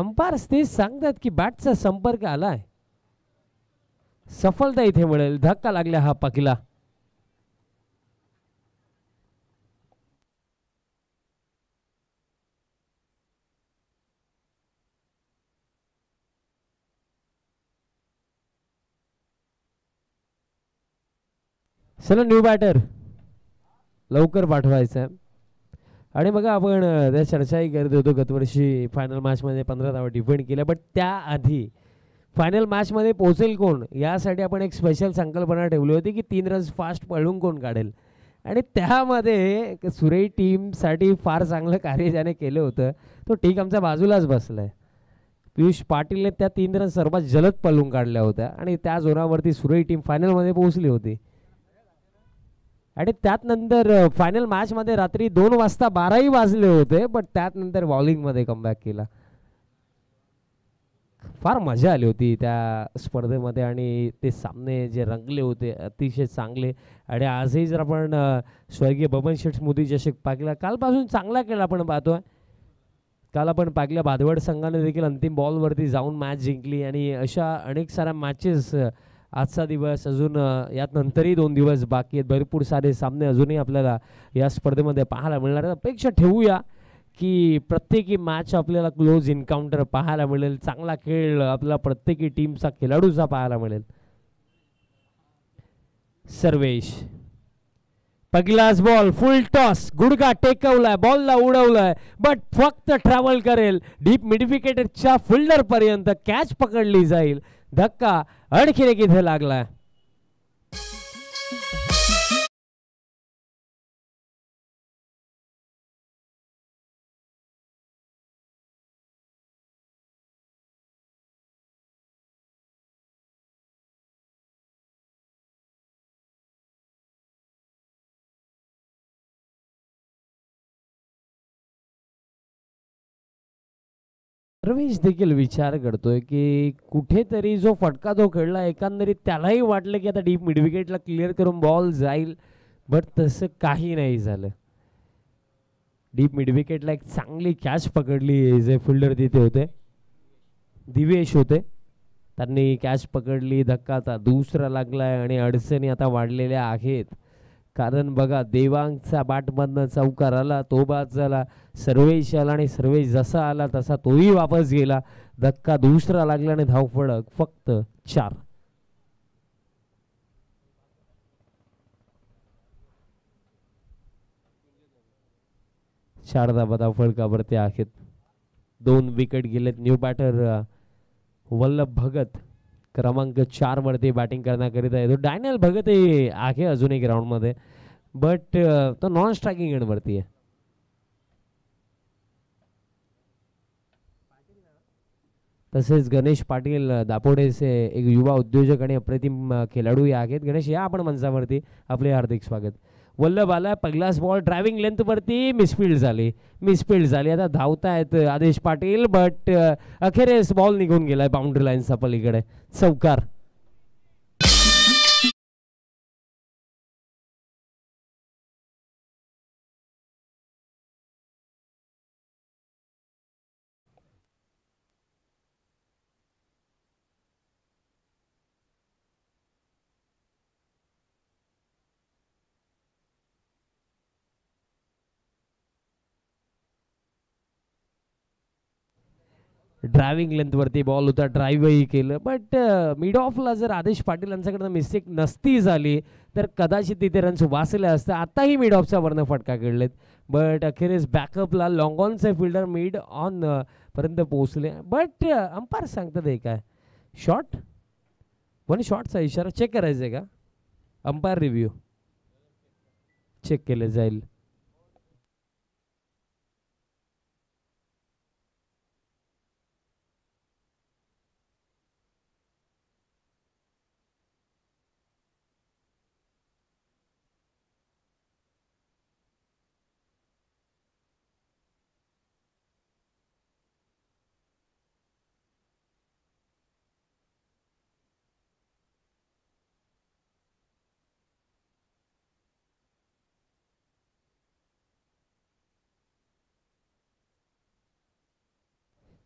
Umpires तेच सांगतात की बॅटचा संपर्क आलाय, सफलता इथे मिळेल. धक्का लागला हा पकीला. चला न्यू बॅटर लवकर पाठवायचं. आणि बघा आपण त्या चर्चाही करत होतो गतवर्षी फायनल मॅचमध्ये 15 धावा डिफेंड केल्या, बट त्याआधी फायनल मॅचमध्ये पोहोचेल कोण यासाठी आपण एक स्पेशल संकल्पना ठेवली होती की 3 रन्स फास्ट पळून कोण काढेल. आणि त्यामध्ये सुरेई टीमसाठी फार चांगलं कार्य ज्याने केलं होतं तो ठीक आमच्या बाजूलाच बसलाय. पियुष पाटीलने त्या 3 रन सर्वात जलद पळून काढल्या होत्या आणि त्या जोरावरती सुरेई टीम फायनलमध्ये पोहोचली होती. आणि त्यात नंतर फायनल मॅचमध्ये रात्री 2 वाजता 12ही वाजले होते, बट त्यात नंतर बॉलिंगमध्ये कमबॅक केला. फार मजा आली होती त्या स्पर्धेमध्ये आणि ते सामने जे रंगले होते अतिशय चांगले. आणि आजही जर आपण स्वर्गीय बबन शेठ स्मृती चषक पाहिला, कालपासून चांगला खेळ आपण पाहतोय. काल आपण पाहिलं भादवड संघाने देखील अंतिम बॉलवरती जाऊन मॅच जिंकली आणि अशा अनेक साऱ्या मॅचेस आजचा दिवस अजून यात नंतरही 2 दिवस बाकी आहेत. भरपूर सारे सामने अजूनही आपल्याला या स्पर्धेमध्ये पाहायला मिळणार आहेत. अपेक्षा ठेवूया की प्रत्येकी मॅच आपल्याला क्लोज एन्काउंटर पाहायला मिळेल, चांगला खेळ आपला प्रत्येकी टीमचा खेळाडूचा पाहायला मिळेल. सर्वेश पहिलाच बॉल फुल टॉस, गुडघा टेकवलाय, बॉलला उडवलाय, बट फक्त ट्रॅव्हल करेल डीप मिडविकेटरच्या फिल्डर पर्यंत, कॅच पकडली जाईल. धक्का आणखीन एक इथे लागलाय. रमेश देखील विचार करतोय की कुठेतरी जो फटका तो खेळला एकंदरीत त्यालाही वाटलं की आता डीप मिडविकेटला क्लिअर करून बॉल जाईल, बट तसं काही नाही झालं. डीप मिडविकेटला एक चांगली कॅच पकडली, जे फिल्डर तिथे होते दिवेश होते, त्यांनी कॅच पकडली. धक्का आता दुसरा लागलाय आणि अडचणी आता वाढलेल्या आहेत. कारण बघा देवांगचा बॅटमधनं चौकार आला, तो बाद झाला, सर्वेश आला आणि सर्वेश जसा आला तसा तोही वापस गेला. धक्का दुसरा लागला आणि धावफलक फक्त 4. चार धाबा धावफलकावरती आहेत. 2 विकेट गेलेत. न्यू बॅटर वल्लभ भगत क्रमांक 4 वरती बॅटिंग करण्याकरिता येतो. डॅनियल भगत हे आहे अजूनही ग्राउंडमध्ये, बट तो नॉन स्ट्रायकिंग एंडवरती आहे. तसेच गणेश पाटील दापोडेचे एक युवा उद्योजक आणि अप्रतिम खेळाडू आहेत. गणेश या आपण मंचावरती, आपले हार्दिक स्वागत. वल्लभ आला, पहिलाच बॉल ड्रायव्हिंग लेंथ वरती मिसफील्ड झाली. आता धावतायत आदेश पाटील, बट अखेरीस बॉल निघून गेलाय बाउंड्री लाईनचा पलीकडे. चौकार. ड्रायव्हिंग लेंथवरती बॉल होता, ड्राईव्हही केलं, बट मिड ऑफला जर आदेश पाटील यांच्याकडनं मिस्टेक नसती झाली तर कदाचित तिथे रन्स वाचले असते. आताही मिड ऑफच्या वरनं फटका खेळलेत, बट अखेरीस बॅकअपला लॉंग ऑनचे फिल्डर मिड ऑन पर्यंत पोहोचले. बट अंपायर सांगतात हे काय शॉट, पण शॉटचा इशारा चेक करायचा आहे का? अंपायर रिव्ह्यू चेक केले जाईल.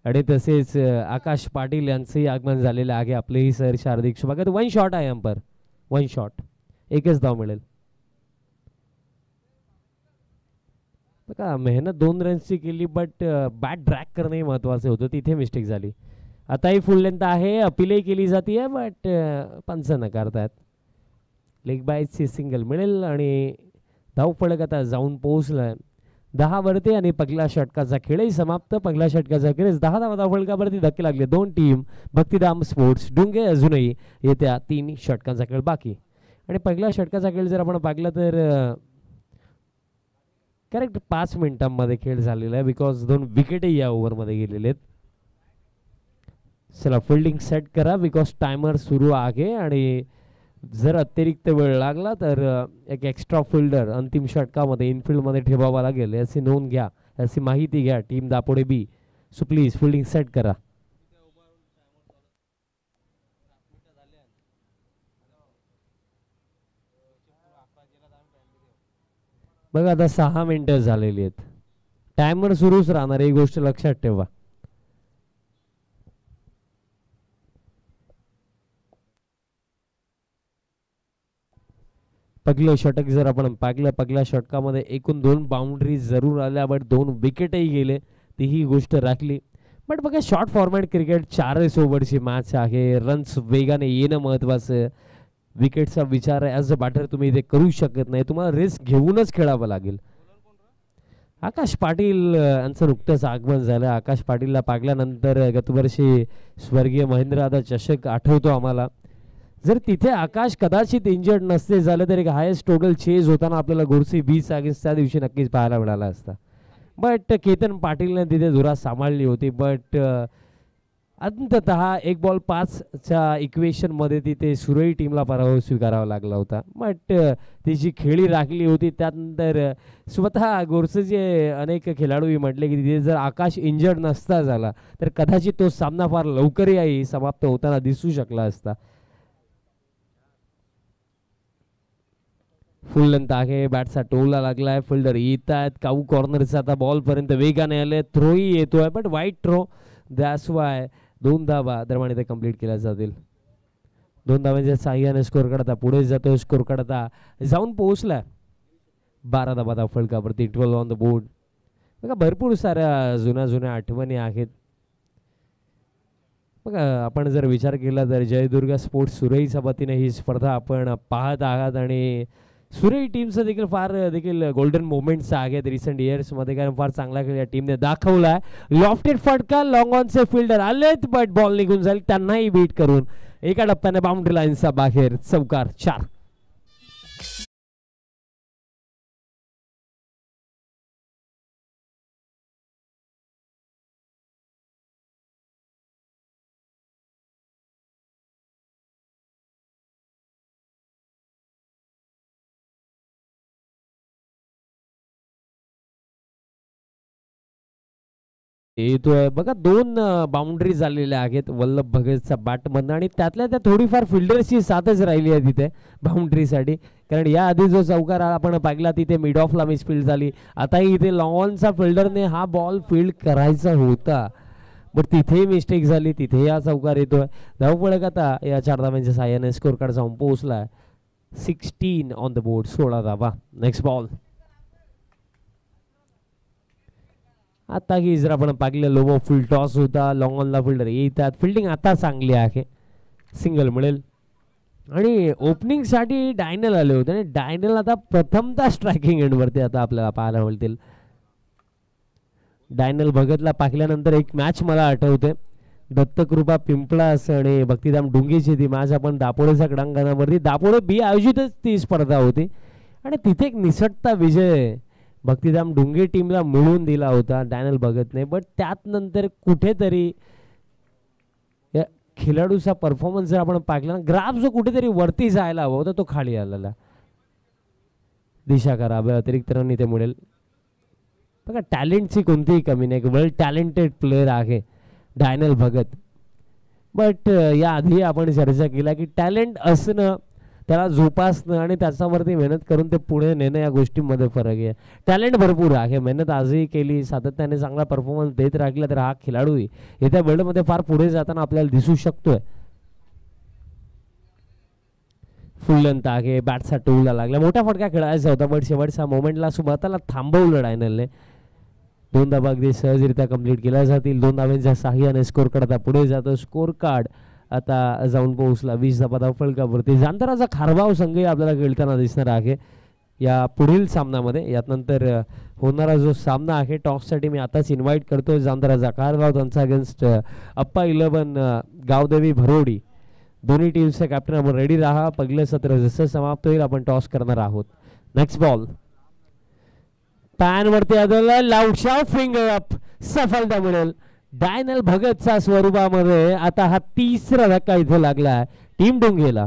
आणि तसेच आकाश पाटील यांचंही आगमन झालेलं आहे. आपलेही सर हार्दिक स्वागत. 1 शॉट आहे अंपर, 1 शॉट, एकच धाव मिळेल. बघा मेहनत 2 रन्सची केली बट बॅट ड्रॅग करणे महत्वाचे होतं, तिथे मिस्टेक झाली. आताही फुल लेंथ आहे, अपीलही केली जाते बट पंच नकारतात. लेग बायची सिंगल मिळेल आणि धाव फलक आता जाऊन पोहोचलाय 10 वरती आणि पहिल्या षटकाचा खेळही समाप्त. पहिल्या षटकाचा खेळ 10 धावा फलकावरती धक्के लागले. 2 टीम भक्तिधाम स्पोर्ट्स डुंगे अजूनही येत्या 3 षटकांचा खेळ बाकी. आणि पहिल्या षटकाचा खेळ जर आपण पाहिला तर करेक्ट 5 मिनिटांमध्ये खेळ झालेला आहे, बिकॉज 2 विकेटही या ओव्हरमध्ये गेलेले आहेत. चला फिल्डिंग सेट करा बिकॉज टायमर सुरू आहे आणि जर अतिरिक्त वेळ लागला तर एक एक्स्ट्रा फिल्डर अंतिम षटकामध्ये इनफिल्डमध्ये ठेवावा लागेल याची नोंद घ्या, याची माहिती घ्या team Dapode B. So please fielding set करा. बघा आता 6 मिनिटं झालेली आहेत, टायमर सुरूच राहणार, ही गोष्ट लक्षात ठेवा. पहिलं षटक जर आपण पाहिलं, पहिल्या षटकामध्ये एकूण 2 बाउंड्री जरूर आल्या बट 2 विकेटही गेले, तीही गोष्ट राखली. बट बघा शॉर्ट फॉर्मॅट क्रिकेट 4 ओव्हरची मॅच आहे, रन्स वेगाने येणं महत्वाचं. विकेटचा विचार ॲज अ बॅटर तुम्ही इथे करू शकत नाही, तुम्हाला रिस्क घेऊनच खेळावं लागेल. आकाश पाटील यांचं नुकतंच आगमन झालं. आकाश पाटीलला पाहिल्यानंतर गतवर्षी स्वर्गीय महेंद्रदादा चषक आठवतो आम्हाला. जर तिथे आकाश कदाचित इंजर्ड नसते झालं तर एक हायेस्ट टोटल चेज होताना आपल्याला गोडसे 20 अगेन्स्ट त्या दिवशी नक्कीच पाहायला मिळाला असता. बट केतन पाटीलने तिथे धुरा सांभाळली होती. बट अंततः 1 बॉल 5च्या इक्वेशनमध्ये तिथे सुरई टीमला पराभव स्वीकारावा लागला होता. बट तिची खेळी राखली होती. त्यानंतर स्वतः गोरसेचे अनेक खेळाडूही म्हटले की तिथे जर आकाश इंजर्ड नसता झाला तर कदाचित तो सामना फार लवकरही समाप्त होताना दिसू शकला असता. फुल लेंथ आहे, बॅटचा टोलला लागलाय, फिल्डर येत आहेत, काऊ कॉर्नरचा आता बॉल पर्यंत वेगाने आले, थ्रोही येतोय बट वाईट थ्रो. दॅट्स वाय 2 धावा दरम्यान इथे कंप्लीट केल्या जातील. 2 धावांच्या साह्याने स्कोर काढता पुढे जातो, स्कोर काढता जाऊन पोहोचला 12 धावा फलकावरती, 12 ऑन द बोर्ड. बघा भरपूर साऱ्या जुन्या आठवणी आहेत. बघा आपण जर विचार केला तर जयदुर्गा स्पोर्ट्स सुरईच्या वतीने ही स्पर्धा आपण पाहत आहात आणि सुरई टीमचं देखील फार गोल्डन मोमेंट्स आहेत रिसेंट इयर्समध्ये, कारण फार चांगला खेळ या टीमने दाखवलाय. लॉफ्टेड फटका, लॉंग ऑनचे फिल्डर आलेत बट बॉल निघून जाईल, त्यांनाही बीट करून एका टप्प्याने बाउंड्री लाईनचा बाहेर, चौकार 4. येतोय बघा 2 बाउंड्री झालेल्या आहेत वल्लभ भगतचा बॅटमधनं आणि त्यातल्या त्या थोडीफार फिल्डर्सची साथच राहिली आहे तिथे बाउंड्रीसाठी, कारण या आधी जो चौकार आपण पाहिला तिथे मिड ऑफला मिसफिल्ड झाली. आताही इथे लॉंग ऑनचा फिल्डरने हा बॉल फील्ड करायचा होता बट तिथेही मिस्टेक झाली, तिथे हा चौकार येतोय. धावफलक आता या 4 धावांच्या साह्याने स्कोर कार्ड जाऊन पोहोचलाय 16 ऑन द बोर्ड, 16 धावा. Next ball. आता की जर आपण पाहिलं लो फुल टॉस होता, लॉंग ऑनला फिल्डर येतात, फिल्डिंग आता चांगली आहे, सिंगल मिळेल. आणि ओपनिंगसाठी डायनल आले होते आणि डायनल आता प्रथमतः स्ट्रायकिंग एंडवरती आता आपल्याला पाहायला मिळतील. डायनल भगतला पाहिल्यानंतर एक मॅच मला आठवते, दत्तकृपा पिंपळास आणि भक्तिधाम डुंगेची ती मॅच आपण दापोडेच्या क्रीडांगणावरती, दापोडे बी आयोजितच ती स्पर्धा होती आणि तिथे एक निसटता विजय भक्तिधाम डुंगे टीमला मिळवून दिला होता डॅनियल भगतने. बट त्यात नंतर कुठेतरी खेळाडूचा परफॉर्मन्स जर आपण पाहिला, ग्राफ जो कुठेतरी वरती जायला हवा होता तो खाली आलेला. दिशा खराब आहे, अतिरिक्त रन इथे मिळेल. बघा टॅलेंटची कोणतीही कमी नाही, वेल टॅलेंटेड प्लेअर आहे डॅनियल भगत. बट या आधी आपण चर्चा केला की टॅलेंट असणं त्याला जोपासणं आणि त्याच्यावरती मेहनत करून ते पुढे नेणं या गोष्टींमध्ये फरक आहे. टॅलेंट भरपूर आहे, मेहनत आजही केली, सातत्याने चांगला परफॉर्मन्स देत राहिला तर हा खेळाडूही येत्या वर्ल्डमध्ये फार पुढे जाताना आपल्याला दिसू शकतोय. फुल लेंथ आहे, बॅटचा टोलला लागला, मोठा फटका खेळायचा होता बट शेवटच्या मोमेंटला स्वतःला थांबवलं डायनलने. 2 धावा अगदी सहजरित्या कंप्लीट केल्या जातील. 2 धावांच्या साह्याने स्कोर कार्ड आता पुढे जातं. स्कोर कार्ड आता जाऊन पोहोचला 20 धावा फलकावरती. जांतराचा खारबाव संघही आपल्याला खेळताना दिसणार आहे या पुढील सामन्यामध्ये. यानंतर होणारा जो सामना आहे टॉससाठी मी आताच इन्व्हाइट करतो जांतराचा खारबाव त्यांचा अगेन्स्ट अप्पा 11 गावदेवी भरोडी. दोन्ही टीम्सचे कॅप्टन आपण रेडी राहा. पहिलं सत्र जसं समाप्त होईल आपण टॉस करणार आहोत. नेक्स्ट बॉल पॅन वरती आदळला, लाऊडशा फिंगर अप, सफलता मिळेल डायनल भगतच्या स्वरूपामध्ये. आता हा तिसरा धक्का इथे लागला टीम डोंगेला.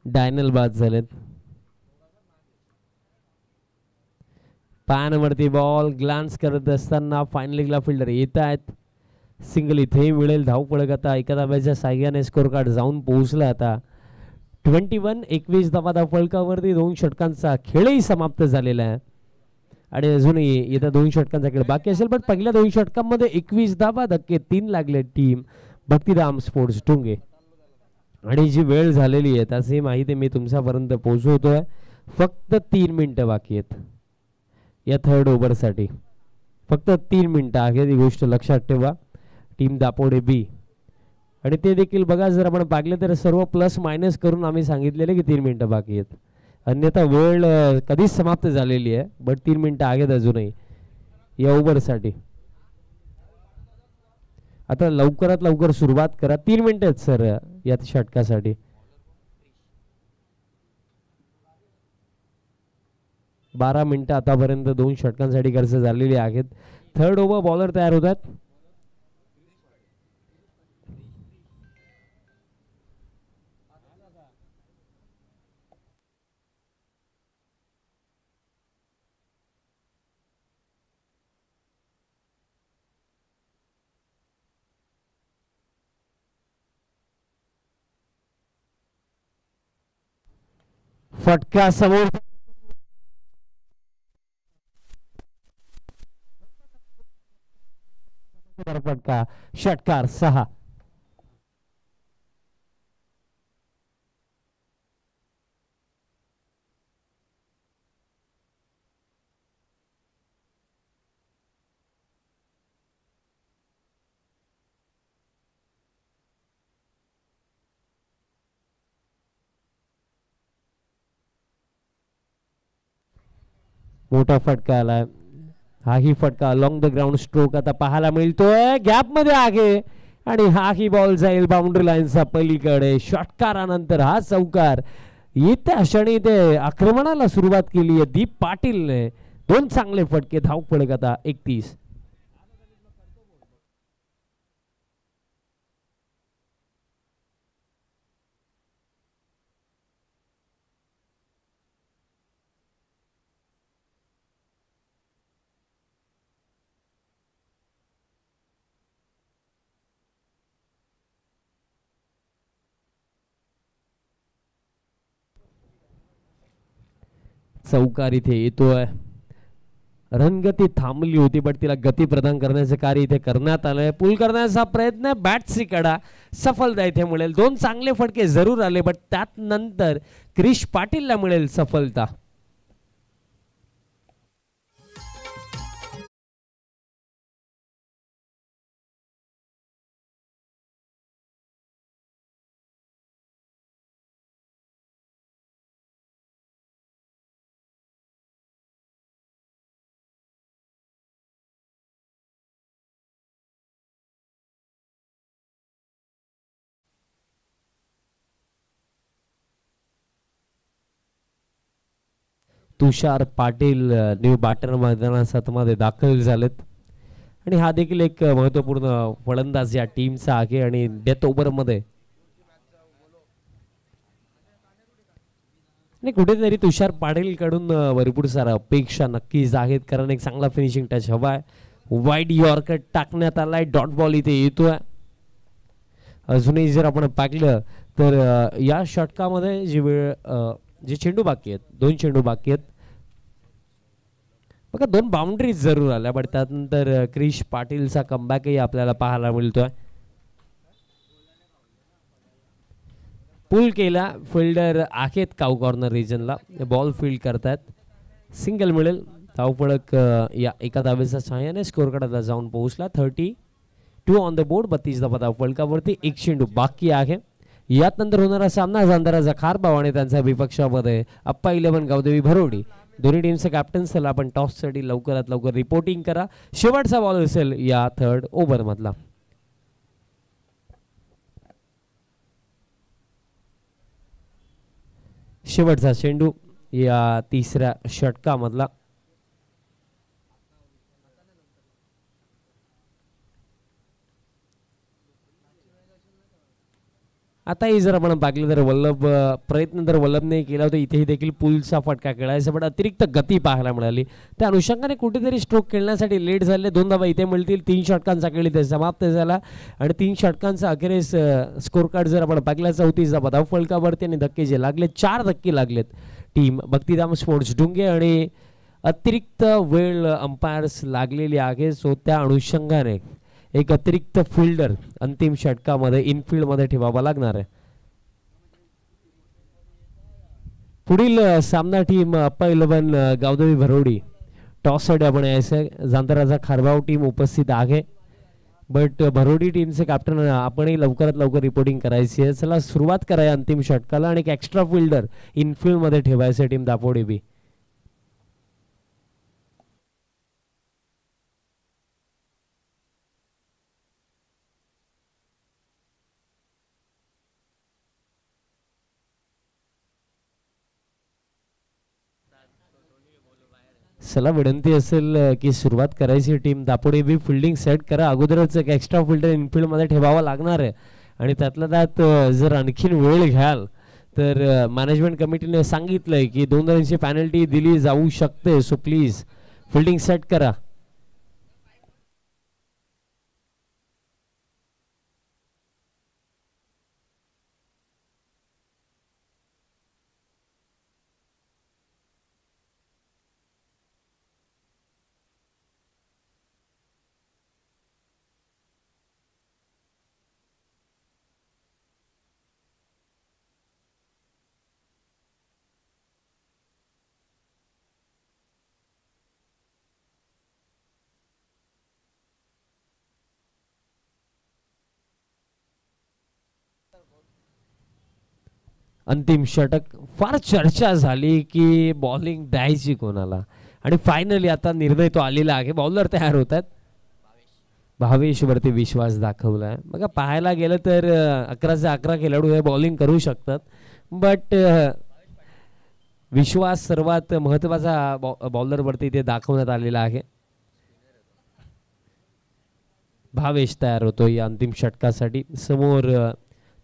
डायनल बाद झालेत. पॅन वरती बॉल ग्लान्स करत असताना फायनलिंगला फिल्डर येत आहेत. सिंगल इथेही मिळेल. धावपळक आता एका धाव्याच्या साह्याने स्कोर कार्ड जाऊन पोहोचला. आता 21 धावा धावपळकावरती 2 षटकांचा खेळही समाप्त झालेला आहे आणि अजूनही येत्या 2 षटकांचा खेळ बाकी असेल. पण पहिल्या 2 षटकांमध्ये 21 धावा, धक्के 3 लागले टीम भक्तिधाम स्पोर्ट्स डोंगे. आणि जी वेळ झालेली आहे त्याची माहिती मी तुमच्यापर्यंत पोहोचवतोय. फक्त 3 मिनिटं बाकी आहेत या थर्ड ओव्हरसाठी. फक्त 3 मिनिटं आहेत, ही गोष्ट लक्षात ठेवा. टीम दापोडे बी आणि ते देखील बघा जर आपण पाहिलं तर सर्व प्लस मायनस करून आम्ही सांगितलेले की 3 मिनिटं बाकी आहेत. अन्यथा वेळ कधीच समाप्त झालेली आहे बट 3 मिनिटं आहेत अजूनही या ओव्हरसाठी. आता लवकरात लवकर सुरुवात करा. 3 मिनिटं आहेत सर या षटकासाठी. बारा मिनिटं आतापर्यंत 2 षटकांसाठी खर्च झालेली आहेत. थर्ड ओव्हर बॉलर तयार होतात. फटका समोर फटका षटकार 6. मोठा फटका आलाय. हाही फटका अलॉंग द ग्राउंड स्ट्रोक आता पाहायला मिळतोय. गॅप मध्ये आहे आणि हाही बॉल जाईल बाउंड्री लाईनचा पलीकडे. षटकारानंतर हा चौकार येत्या क्षणी ते आक्रमणाला सुरुवात केली आहे दीप पाटीलने. 2 चांगले फटके. धावपळक आता 31. चौकार इथे येतोय. रणगती थांबली होती बट तिला गती प्रदान करण्याचे कार्य इथे करण्यात आलंय. पुल करण्याचा प्रयत्न, बॅटची कडा, सफलता इथे मिळेल. 2 चांगले फटके जरूर आले बट त्यात नंतर क्रिश पाटीलला मिळेल सफलता. तुषार पाटील न्यू बॅटर मैदानामध्ये दाखल झालेत आणि हा देखील एक महत्त्वपूर्ण फलंदाज या टीमचा आहे आणि डेथ ओव्हरमध्ये आणि कुठेतरी तुषार पाटील कडून भरपूर साऱ्या अपेक्षा नक्कीच आहेत कारण एक चांगला फिनिशिंग टच हवा आहे वाईड यॉर्कर टाकण्यात आलाय डॉट बॉल इथे येतोय अजूनही जर आपण पाहिलं तर या षटकामध्ये जे चेंडू बाकी आहेत 2 चेंडू बाकी आहेत बघा 2 बाउंड्रीज जरूर आल्या बट त्यानंतर क्रिश पाटीलचा कमबॅकही आपल्याला पाहायला मिळतोय पुल केला फिल्डर आहेत काऊ कॉर्नर रिजनला बॉल फील्ड करतात सिंगल मिळेल धावफलक या एका धावेच्या सहाय्याने स्कोर कार्डला जाऊन पोहोचला 32 ऑन द बोर्ड 32 धावा धावफलकावरती 1 चेंडू बाकी आहे यात नंतर होणारा सामना जांधाराचा खारबाव आणि त्यांच्या विपक्षामध्ये अप्पा 11 गावदेवी भरोडी दोन्ही टीमचे कॅप्टन्स आपण टॉससाठी लवकरात लवकर रिपोर्टिंग करा शेवटचा बॉल असेल या 3rd ओव्हर मधला शेवटचा चेंडू या 3ऱ्या षटकामधला आताही जर आपण पाहिलं तर वल्लभ प्रयत्न तर वल्लभने केला होता इथेही देखील पुलचा फटका खेळायचा पण अतिरिक्त गती पाहायला मिळाली त्या अनुषंगाने कुठेतरी स्ट्रोक खेळण्यासाठी लेट झाले 2 धावा इथे मिळतील 3 षटकांचा खेळ इथे समाप्त झाला आणि 3 षटकांचा अखेरीस स्कोर कार्ड जर आपण पाहिलं 34 धावा धावफलकावरती आणि धक्के जे लागले 4 धक्के लागलेत टीम भक्तिधाम स्पोर्ट्स डुंगे आणि अतिरिक्त वेळ अंपायर्स लागलेली आहे सो त्या अनुषंगाने एक अतिरिक्त फिल्डर अंतिम षटकामध्ये इनफील्ड मध्ये ठेवावा लागणार आहे पुढील सामना टीम अप्पा 11 गावदेवी भरोडी टॉस साठी आपण यायचं जांधाराचा खारबाव टीम उपस्थित आहे बट भरोडी टीमचे कॅप्टन आपणही लवकरात लवकर रिपोर्टिंग करायची आहे चला सुरुवात करायला अंतिम षटकाला आणि एक एक्स्ट्रा फिल्डर इनफील्ड मध्ये ठेवायचं टीम दापोडी बी चला विनंती असेल की सुरुवात करायची टीम दापोडी बी फिल्डिंग सेट करा अगोदरच एक एक्स्ट्रा फिल्डर इनफील्ड मध्ये ठेवावा लागणार आहे आणि त्यातल्या त्यात जर आणखीन वेळ घ्याल तर मॅनेजमेंट कमिटीने सांगितलंय की 2 रनची पेनल्टी दिली जाऊ शकते सो प्लीज फिल्डिंग सेट करा अंतिम षटक फार चर्चा झाली की बॉलिंग द्यायची कोणाला आणि फायनली आता निर्णय तो आलेला आहे बॉलर तयार होतात भावेश वरती विश्वास दाखवलाय बघा पाहायला गेलं तर 11चे 11 खेळाडू हे बॉलिंग करू शकतात बट विश्वास सर्वात महत्त्वाचा बॉलर वरती इथे दाखवण्यात आलेला आहे भावेश तयार होतो या अंतिम षटकासाठी समोर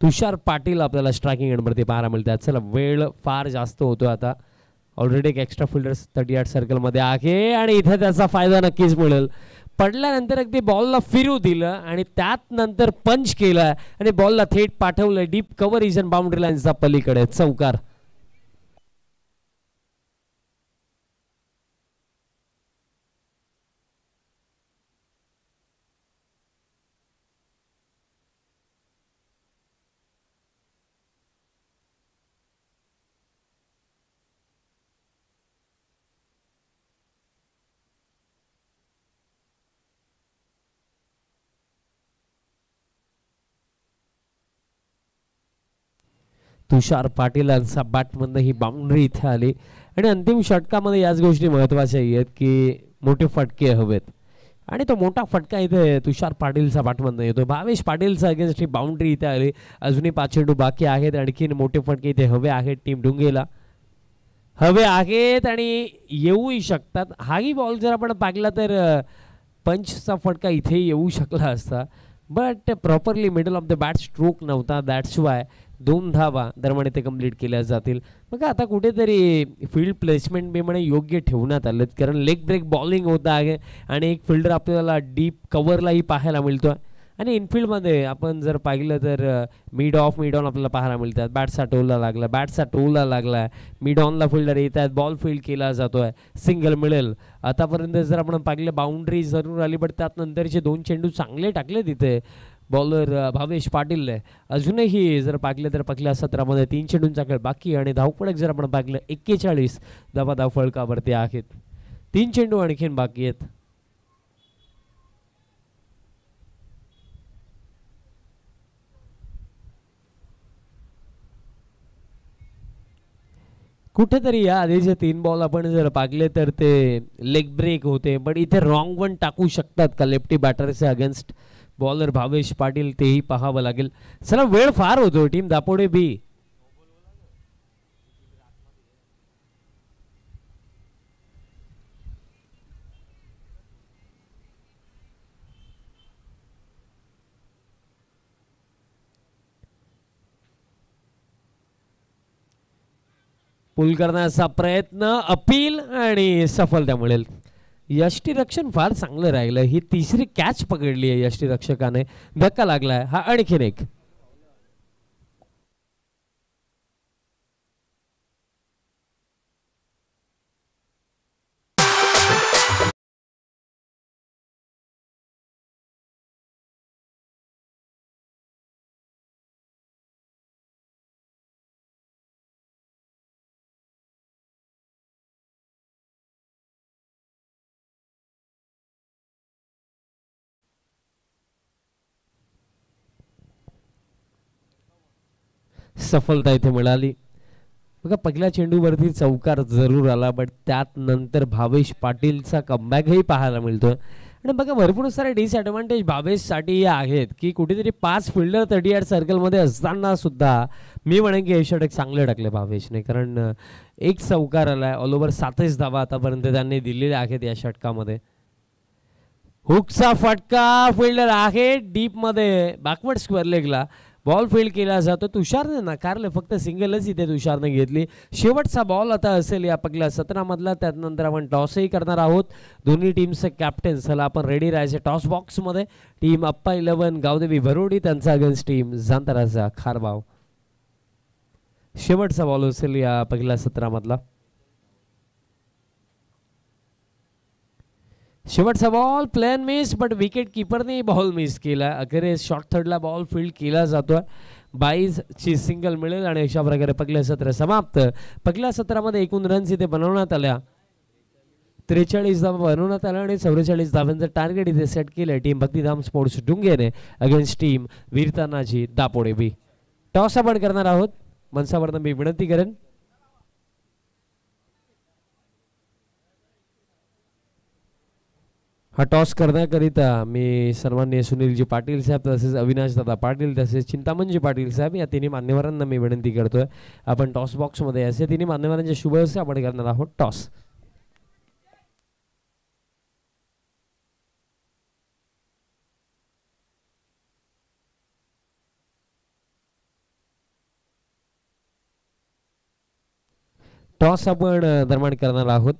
तुषार पाटील आपल्याला स्ट्रायकिंग एंडवरती पाहायला मिळतात चला वेळ फार जास्त होतो आता ऑलरेडी एक एक्स्ट्रा फिल्डर 38 सर्कल मध्ये आहे आणि इथे त्याचा फायदा नक्कीच मिळेल पडल्यानंतर अगदी बॉलला फिरू दिलं आणि त्यात नंतर पंच केला आणि बॉलला थेट पाठवलं डीप कव्हर रिजन बाउंड्री लाईनचा पलीकडे चौकार तुषार पाटील यांचा बॅटमधनं ही बाउंड्री इथे आली आणि अंतिम षटकामध्ये याच गोष्टी महत्त्वाच्या आहेत की मोठे फटके हवेत आणि तो मोठा फटका इथे तुषार पाटीलचा बॅटमधनं येतो भावेश पाटीलचा अगेन्स्ट ही बाउंड्री इथे आली अजूनही 5 चेंडू बाकी आहेत आणखीन मोठे फटके इथे हवे आहेत टीम डुंगेला हवे आहेत आणि येऊही शकतात. हाही बॉल जर आपण पाहिला तर पंचचा फटका इथे येऊ शकला असता, but properly middle of the bat stroke नव्हता. दॅट्स वाय 2 धावा दरम्यान इथे कंप्लीट केल्या जातील. मग आता कुठेतरी फील्ड प्लेसमेंट बी म्हणे योग्य ठेवण्यात आलं, कारण लेग ब्रेक बॉलिंग होत आहे आणि एक फिल्डर आपल्याला डीप कव्हरलाही पाहायला मिळतो. आणि इनफिल्डमध्ये आपण जर पाहिलं तर मिड ऑन आपल्याला पाहायला मिळतात. बॅटचा टोलला लागला मिड ऑनला फिल्डर येत आहेत, बॉल फील्ड केला जातो आहे, सिंगल मिळेल. आतापर्यंत जर आपण पाहिलं बाउंड्री जरूर आली, बट त्यात नंतरचे 2 चेंडू चांगले टाकले तिथे बॉलर भावेश पाटीलने. अजूनही जर पाहिलं तर पहिल्या सत्रामध्ये 3 चेंडूंचा खेळ बाकी आणि धावफलक जर आपण पाहिलं 41 धावफलकावरती आहेत. 3 चेंडू आणखीन बाकी आहेत. कुठेतरी या आधीचे 3 बॉल आपण जर पागले तर ते लेग ब्रेक होते, बट इथे रॉंग वन टाकू शकतात का लेफ्टी बॅटरचे अगेन्स्ट बॉलर भावेश पाटील, तेही पाहावं लागेल. चला वेळ फार होतो टीम दापोडे बी. पुल करण्याचा प्रयत्न, अपील आणि सफलता मिळेल. यष्टीरक्षण फार चांगलं राहिलं. ही तिसरी कॅच पकडली आहे यष्टीरक्षकाने. धक्का लागलाय हा आणखीन एक. सफलता इथे मिळाली. बघा पहिल्या चेंडूवरती चौकार जरूर आला, बट त्यात नंतर भावेश पाटीलचा कमबॅकही पाहायला मिळतोय. आणि बघा भरपूर सारे डिसएडव्हान्टेज भावेशसाठी आहेत की कुठेतरी 5 फिल्डर 38 सर्कलमध्ये असताना सुद्धा मी म्हणेन की हे षटक चांगले टाकले भावेशने, कारण एक चौकार आलाय. ऑल ओव्हर 27 धावा आतापर्यंत त्यांनी दिलेल्या आहेत या षटकामध्ये. हुकचा फटका, फिल्डर आहे डीप मध्ये बॅकवर्ड स्क्वेअर लेगला, बॉल फील्ड केला जातो. तुषारने नाकारले, फक्त सिंगलच इथे तुषारने घेतली. शेवटचा बॉल आता असेल या पहिल्या सत्रामधला, त्यानंतर आपण टॉसही करणार आहोत. दोन्ही टीमचे कॅप्टन चला आपण रेडी राहायचे टॉस बॉक्समध्ये. टीम अप्पा 11 गावदेवी भरोडी, त्यांचा अगेन्स्ट टीम जांतराचा खारबाव. शेवटचा बॉल असेल या पहिल्या सत्रामधला. शेवटचा ball plain miss, but wicket किपरने बॉल मिस केला. अखेर शॉर्ट थर्डला बॉल फील्ड केला जातोय. 22 ची सिंगल मिळेल आणि अशा प्रकारे पहिलं सत्र समाप्त. पहिल्या सत्रामध्ये एकूण रन्स इथे बनवण्यात आल्या 43 धावा बनवण्यात आल्या आणि 44 धावांचं टार्गेट इथे सेट केलं team Bhaktidham sports डुंगेने against team वीरतानाजी Dapode बी. टॉस आपण करणार आहोत. मनसावरनं मी विनंती करेन हा टॉस करण्याकरिता मी सर्वांनी सुनीलजी पाटील साहेब, तसेच अविनाश दादा पाटील, तसेच चिंतामणजी पाटील साहेब या तिन्ही मान्यवरांना मी विनंती करतोय आपण टॉस बॉक्समध्ये असे तिन्ही मान्यवरांचे शुभ हस्ते आपण करणार आहोत टॉस. टॉस आपण दरम्यान करणार आहोत.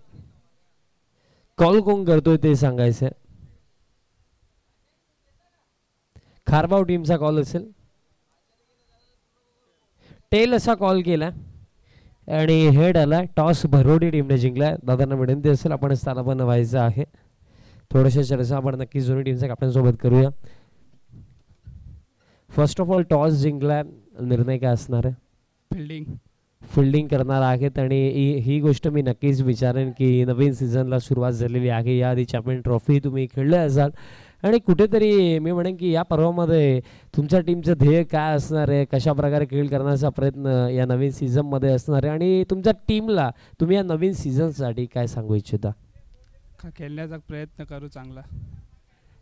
कॉल कोण करतोय ते सांगायचं. खारबाव टीमचा कॉल असेल. टेल असा कॉल केला आणि हेड आला. टॉस भरोडी टीमने जिंकला. दादांना विनंती असेल आपण स्थानापन्न व्हायचं आहे. थोडीशी चर्चा आपण नक्कीच दोन्ही टीमच्या कॅप्टन सोबत करूया. फर्स्ट ऑफ ऑल टॉस जिंकला, निर्णय काय असणार आहे? फिल्डिंग करणार आहेत आणि ही गोष्ट मी नक्कीच विचारेन की नवीन सीझनला सुरुवात झालेली आहे. याआधी चॅम्पियन ट्रॉफी तुम्ही खेळले असाल आणि कुठेतरी मी म्हणेन की या पर्वामध्ये तुमच्या टीमचं ध्येय काय असणार आहे, कशा प्रकारे खेळ करण्याचा प्रयत्न या नवीन सीझनमध्ये असणार आहे आणि तुमच्या टीमला तुम्ही या नवीन सीझनसाठी काय सांगू इच्छिता? खेळण्याचा प्रयत्न करू चांगला.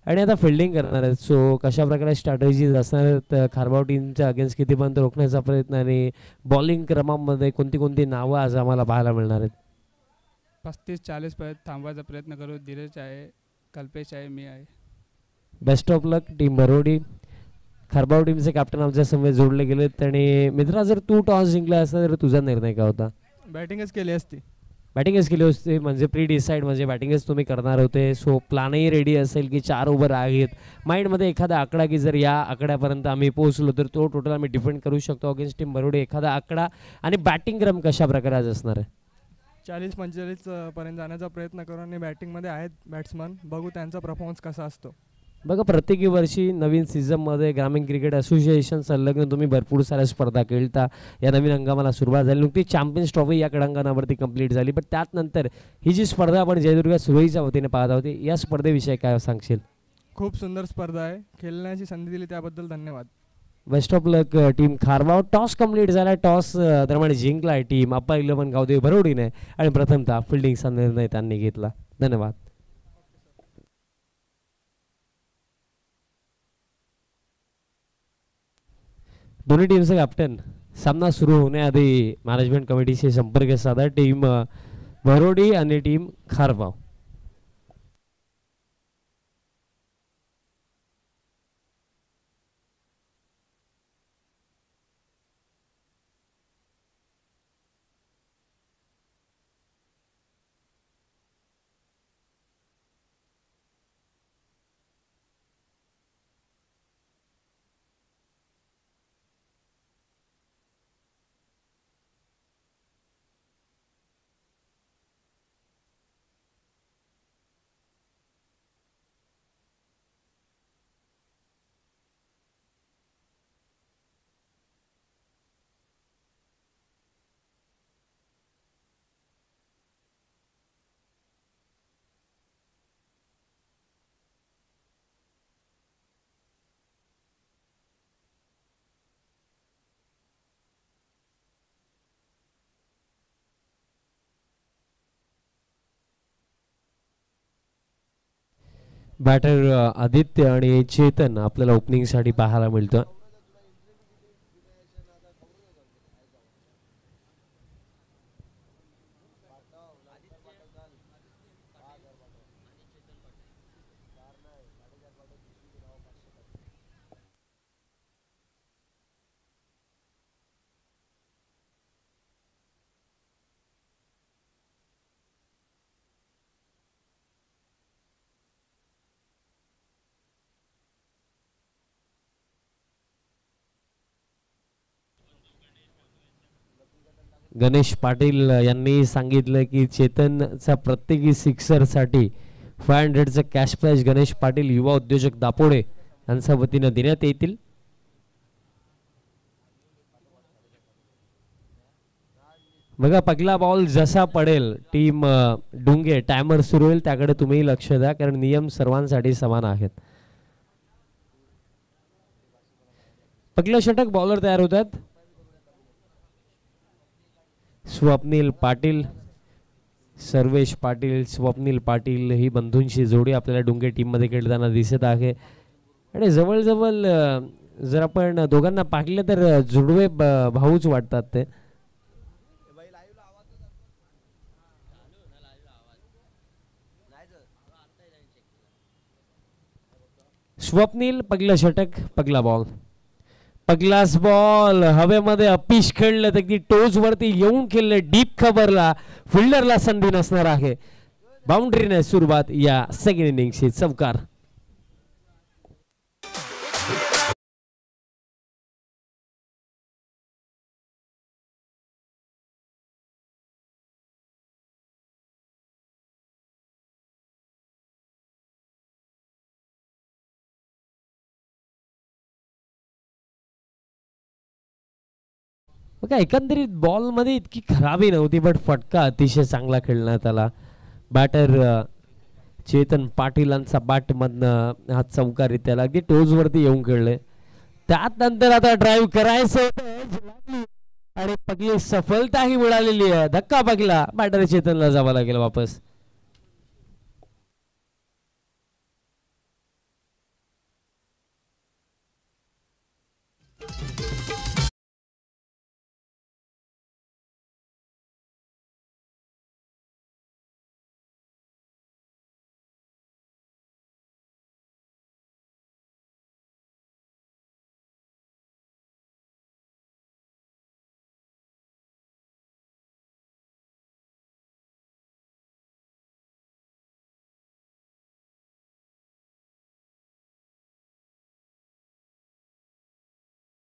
आणि आता फिल्डिंग करणार आहेत. सो कशा प्रकारे स्ट्रॅटेजीज असणार आहेत खारबाव टीमच्या अगेन्स्ट, कितीपर्यंत रोखण्याचा प्रयत्न आणि बॉलिंग क्रमामध्ये कोणती कोणती नावं आज आम्हाला पाहायला मिळणार आहेत? 35-40 पर्यंत थांबवायचा प्रयत्न करू. धीरज आहे, कल्पेश आहे, मी आहे. Best of luck team Bharodi. Kharbav टीमचे कॅप्टन आमच्या समोर जोडले गेलेत. आणि मित्रा, जर तू टॉस जिंकला असता तर तुझा निर्णय काय होता? बॅटिंगच केली असती. बॅटिंगच केली असते म्हणजे प्री डिसाईड, म्हणजे बॅटिंगच तुम्ही करणार होते. सो प्लॅनही रेडी असेल की 4 ओव्हर आहेत, माइंडमध्ये एखादा आकडा की जर या आकड्यापर्यंत आम्ही पोहोचलो तर तो टोटल आम्ही डिफेंड करू शकतो अगेन्स्ट टीम भरोडी, एखादा आकडा. आणि बॅटिंग क्रम कशा प्रकारे आज असणार आहे? 40-45 पर्यंत जाण्याचा प्रयत्न करू. आणि बॅटिंगमध्ये आहेत बॅट्समन, बघू त्यांचा परफॉर्मन्स कसा असतो. बघा, प्रत्येकी वर्षी नवीन सीझनमध्ये ग्रामीण क्रिकेट असोसिएशन संलग्न तुम्ही भरपूर साऱ्या स्पर्धा खेळता. या नवीन हंगामाला सुरुवात झाली, नुकतीच चॅम्पियन्स ट्रॉफी या क्रमांकावरती कंप्लीट झाली. पण त्यानंतर ही जी स्पर्धा आपण जयदुर्ग सुरईच्या वतीने पाहत आहोत, या स्पर्धेविषयी काय सांगशील? खूप सुंदर स्पर्धा आहे. खेळण्याची संधी दिली त्याबद्दल धन्यवाद. Best of luck team खारबाव. Toss complete झाला, टॉस दरम्यान जिंकला आहे टीम अप्पा 11 गावदेवी भरोडीने. आणि प्रथमतः फिल्डिंगचा निर्णय त्यांनी घेतला. धन्यवाद. दोन्ही टीमचे कॅप्टन सामना सुरू होण्याआधी मॅनेजमेंट कमिटीशी संपर्क साधा. टीम भरोडी आणि टीम खारबाव. बॅटर आदित्य आणि चेतन आपल्याला ओपनिंगसाठी पाहायला मिळतं. गणेश पाटील यांनी सांगितलं की चेतनचा प्रत्येकी सिक्सरसाठी 500चं कॅश प्राइज गणेश पाटील युवा उद्योजक दापोडे यांच्या वतीनं देण्यात येतील. बघा, पहिला बॉल जसा पडेल टीम डुंगे टायमर सुरू होईल त्याकडे तुम्ही लक्ष द्या, कारण नियम सर्वांसाठी समान आहेत. पहिलं षटक बॉलर तयार होतात. स्वप्नील पाटील, सर्वेश पाटील, स्वप्नील पाटील ही बंधूंची जोडी आपल्याला डुंगे टीम मध्ये खेळताना दिसत आहे. आणि जवळजवळ जर आपण दोघांना पाहिलं तर जुडवे भाऊच वाटतात ते. स्वप्नील पहिलं षटक, पहिला बॉल, पहिलाच बॉल हवेमध्ये अपिश खेळलं तर अगदी टोज वरती येऊन खेळलं, डीप खबरला फिल्डरला संधी नसणार आहे. बाउंड्रीने सुरुवात या सेकंड इनिंगची. चौकार. बघा, एकंदरीत बॉल मध्ये इतकी खराबी नव्हती, बट फटका अतिशय चांगला खेळण्यात आला. बॅटर चेतन पाटीलांचा बॅट मधनं हा चौकार रित्याला अगदी टोज वरती येऊन खेळले. त्यानंतर आता ड्राईव्ह करायचं आणि पहिली सफलताही मिळालेली आहे. धक्का बघला, बॅटर चेतनला जावं लागेल वापस.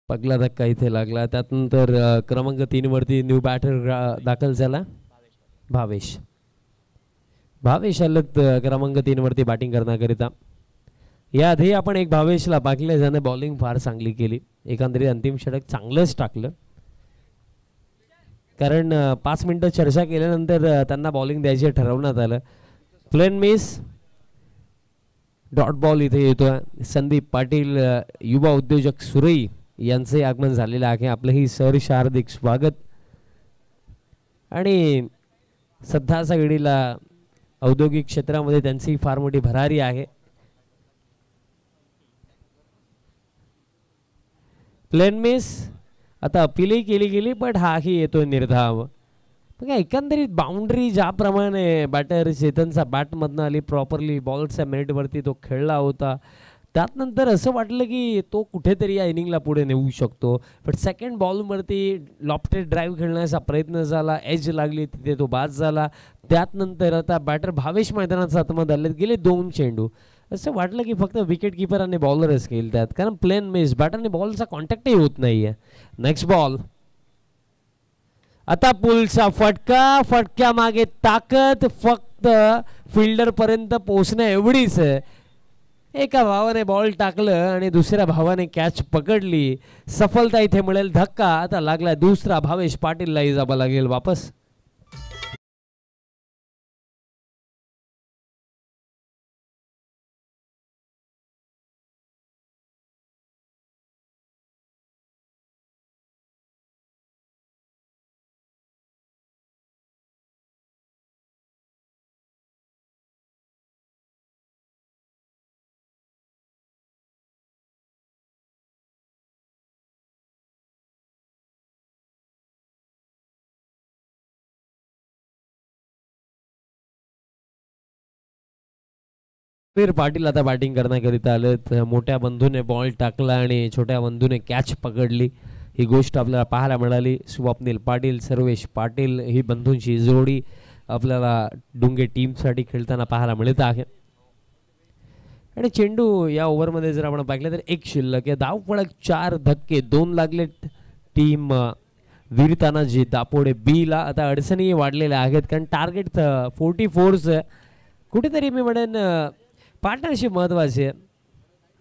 पगला धक्का इथे लागला. त्यानंतर क्रमांक 3 वरती न्यू बॅटर दाखल झाला भावेश. भावेश आलत क्रमांक 3 वरती बॅटिंग करण्याकरिता. याआधी आपण एक भावेशला पाहिलं, ज्याने बॉलिंग फार चांगली केली. एकंदरीत अंतिम षटक चांगलंच टाकलं, कारण 5 मिनिटं चर्चा केल्यानंतर त्यांना बॉलिंग द्यायचे ठरवण्यात आलं. प्लेन मिस, डॉट बॉल इथे येतोय. संदीप पाटील युवा उद्योजक सुरई यांचे आगमन झालेलं आहे. आपलंही सहर्ष हार्दिक स्वागत. आणि सध्याच्या घडीला औद्योगिक क्षेत्रामध्ये त्यांची फार मोठी भरारी आहे. प्लेन मिस, आता अपीलही केली गेली, पण हाही येतोय निर्धाव. एकंदरीत बाउंड्री ज्याप्रमाणे बॅटर चेतनचा बॅटमधनं आली, प्रॉपरली बॉलच्या मेरिटवरती तो खेळला होता, त्यानंतर असं वाटलं की तो कुठेतरी या इनिंगला पुढे नेऊ शकतो. पण सेकंड बॉलवरती लॉफ्टेड ड्राईव्ह खेळण्याचा प्रयत्न झाला, एज लागली, तिथे तो बाद झाला. त्यानंतर आता बॅटर भावेश मैदानात आतमध्ये आले, गेले 2 चेंडू. असं वाटलं की फक्त विकेट किपर आणि बॉलरच खेळतात, कारण प्लेन मिस, बॅटरने बॉलचा कॉन्टॅक्टही होत नाहीये. नेक्स्ट बॉल, आता पुलचा फटका, फटक्या मागे ताकद फक्त फिल्डर पर्यंत पोहोचण्या एवढीच आहे. एका भावाने बॉल टाकलं आणि दुसऱ्या भावाने कॅच पकडली. सफलता इथे मिळेल. धक्का आता लागला दुसरा. भावेश पाटीलला जावं लागेल वापस. पाटील आता बॅटिंग करण्याकरिता आलेत. मोठ्या बंधूने बॉल टाकला आणि छोट्या बंधूने कॅच पकडली, ही गोष्ट आपल्याला पाहायला मिळाली. स्वप्नील पाटील, सर्वेश पाटील ही बंधूंची जोडी आपल्याला डुंगे टीमसाठी खेळताना पाहायला मिळत आहे. आणि चेंडू या ओव्हरमध्ये जर आपण पाहिलं तर 1 शिल्लक आहे. धावफलक 4 धक्के 2 लागले. टीम वीर तानाजी दापोडे बीला आता अडचणी वाढलेल्या आहेत, कारण टार्गेट 44 कुठेतरी मी म्हणेन पार्टनरशिप महत्वाची आहे.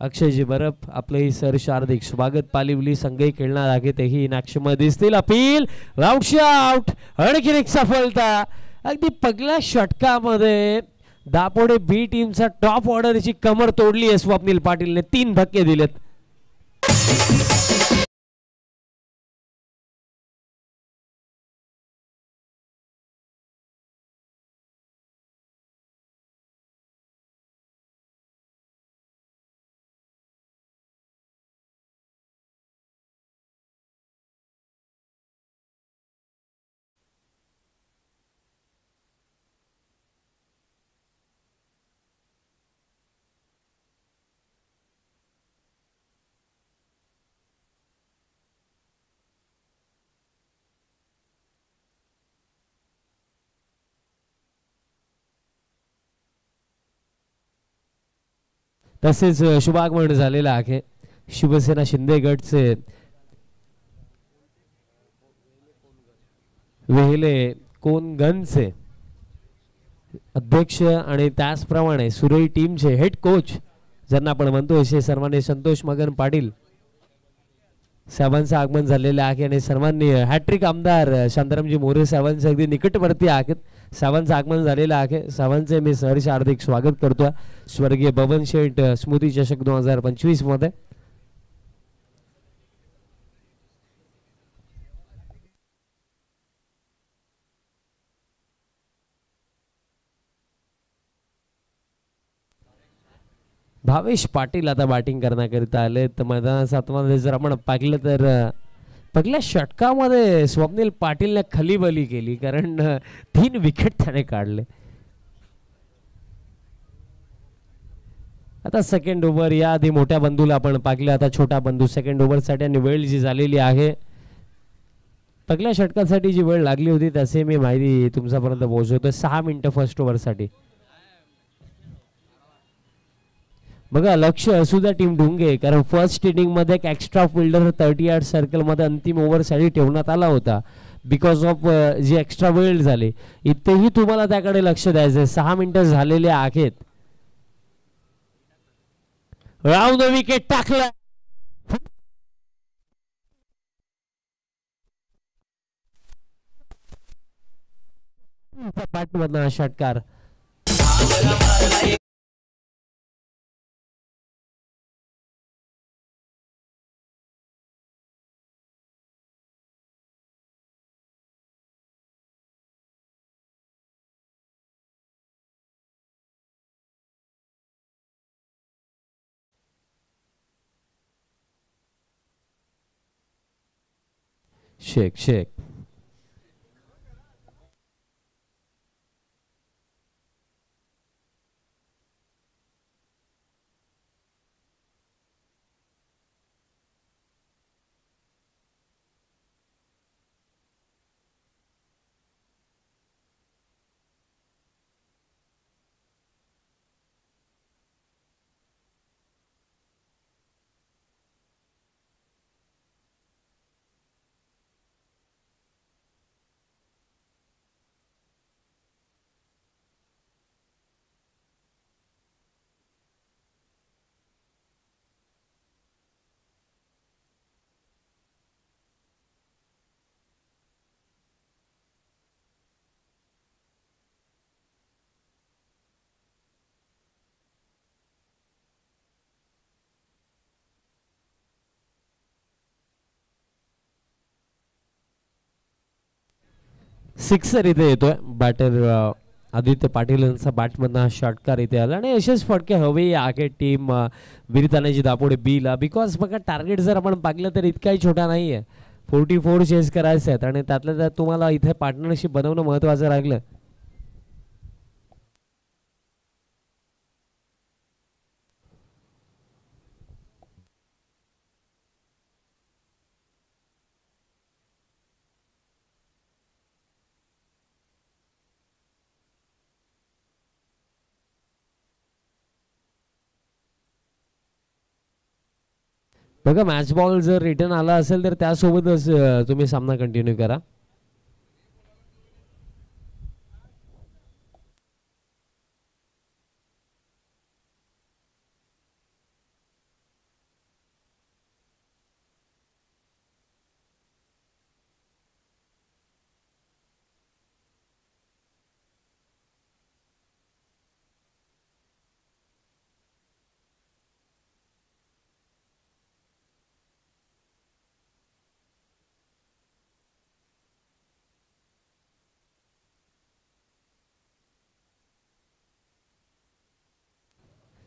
अक्षयजी बरफ आपलंही सहर्ष हार्दिक स्वागत. पालिवली संघही खेळणार आहे, तेही नाक्षमध्ये दिसतील. अपील, राऊट शॉट, आणखीन एक सफलता. अगदी पहिल्या षटकामध्ये दापोडे बी टीमचा टॉप ऑर्डरची कमर तोडली आहे स्वप्नील पाटीलने. 3 धक्के दिलेत. तसेच शुभागमन झालेलं आहे शिवसेना शिंदे गटचे वेहले कोनगनचे अध्यक्ष आणि त्याचप्रमाणे सुरई टीमचे हेड कोच ज्यांना आपण म्हणतो असे सर्वांनी संतोष मगन पाटील साहेबांचं आगमन झालेलं आहे. आणि सर्वांनी हॅट्रिक आमदार शांतारामजी मोरे साहेबांचे अगदी निकटवर्ती आहेत. साहेबांचं आगमन झालेलं आहे. साहेबांचे मी सहर्ष हार्दिक स्वागत करतोय स्वर्गीय बबन शेठ स्मृती चषक 2025 मध्ये. भावेश पाटील आता बॅटिंग करण्याकरिता आले. तर मैदानाच्या आतमध्ये जर आपण पाहिलं तर पहिल्या षटकामध्ये स्वप्नील पाटीलने खलीबली केली, कारण 3 विकेट त्याने काढले. आता सेकंड ओव्हर, या आधी मोठ्या बंधूला आपण पाहिलं, आता छोटा बंधू सेकंड ओव्हरसाठी वेळ जी झालेली आहे पहिल्या षटकासाठी जी वेळ लागली होती त्याची मी माहिती तुमच्यापर्यंत पोहोचवतोय. 6 मिनिटं फर्स्ट ओव्हरसाठी. बघा लक्ष असू द्या टीम ढुंगे, कारण फर्स्ट इनिंग मध्ये एक एक्स्ट्रा फिल्डर 30 यार्ड सर्कल मध्ये अंतिम ओव्हरसाठी ठेवण्यात आला होता बिकॉज ऑफ जी एक्स्ट्रा वेळ झाली. इथेही तुम्हाला त्याकडे लक्ष द्यायचंय. 6 मिनिटं झालेले आहेत. राऊंड विकेट टाकला. पाठमधला षटकार. शेख सिक्सर इथे येतोय. बॅटर आदित्य पाटील यांचा बॅटमधनं हा षटकार इथे आला आणि असेच फटके हवे आहे टीम विरतानाची दापोडे बीला. बिकॉज बघा टार्गेट जर आपण पाहिलं तर इतकाही छोटा नाहीये. 44 चेस करायचे आहेत आणि त्यातल्या त्यात तुम्हाला इथे पार्टनरशिप बनवणं महत्वाचं राहिलं. बघा मॅच बॉल जर रिटर्न आला असेल तर त्यासोबतच तुम्ही सामना कंटिन्यू करा.